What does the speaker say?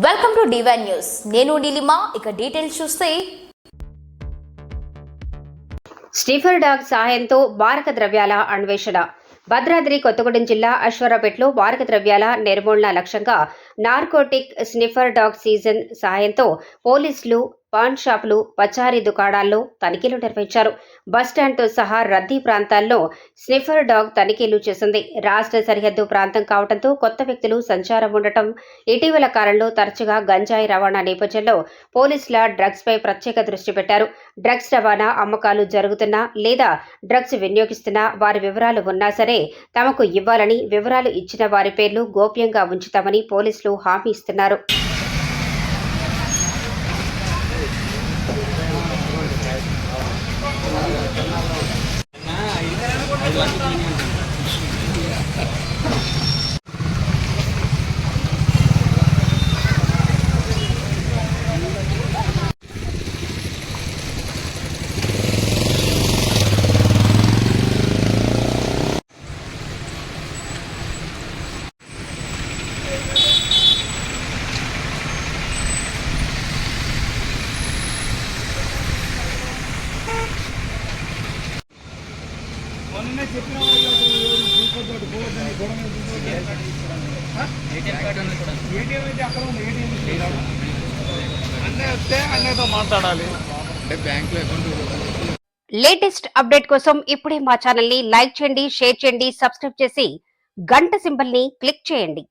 Welcome to divine news. నేను నీలిమా. ఇక details చూస్తే స్నిఫర్ డాగ్ సహాయంతో మారక ద్రవ్యాల అన్వేషణ. భద్రాద్రి కొత్తగూడెం జిల్లా అశ్వరాపేటలో మారక ద్రవ్యాల నిర్మూలన లక్ష్యంగా నార్కోటిక్ స్నిఫర్ డాగ్ సీజన్ సహాయంతో పోలీసులు పాన్ షాపులు, పచారీ దుకాణాల్లో తనిఖీలు నిర్వహించారు. బస్టాండ్తో సహా రద్దీ ప్రాంతాల్లో స్నిఫర్ డాగ్ తనిఖీలు చేసింది. రాష్ట్ర సరిహద్దు ప్రాంతం కావడంతో కొత్త వ్యక్తులు సంచారం ఉండటం, ఇటీవల కాలంలో తరచుగా గంజాయి రవాణా నేపథ్యంలో పోలీసుల డ్రగ్స్పై ప్రత్యేక దృష్టి పెట్టారు. డ్రగ్స్ రవాణా, అమ్మకాలు జరుగుతున్నా లేదా డ్రగ్స్ వినియోగిస్తున్న వారి వివరాలు ఉన్నా సరే తమకు ఇవ్వాలని, వివరాలు ఇచ్చిన వారి పేర్లు గోప్యంగా ఉంచుతామని పోలీసులు హామీ ఇస్తున్నారు. లేటెస్ట్ అప్డేట్ కోసం ఇప్పుడే మా ఛానల్ ని లైక్ చేయండి, షేర్ చేయండి, సబ్స్క్రైబ్ చేసి గంట సింబల్ ని క్లిక్ చేయండి.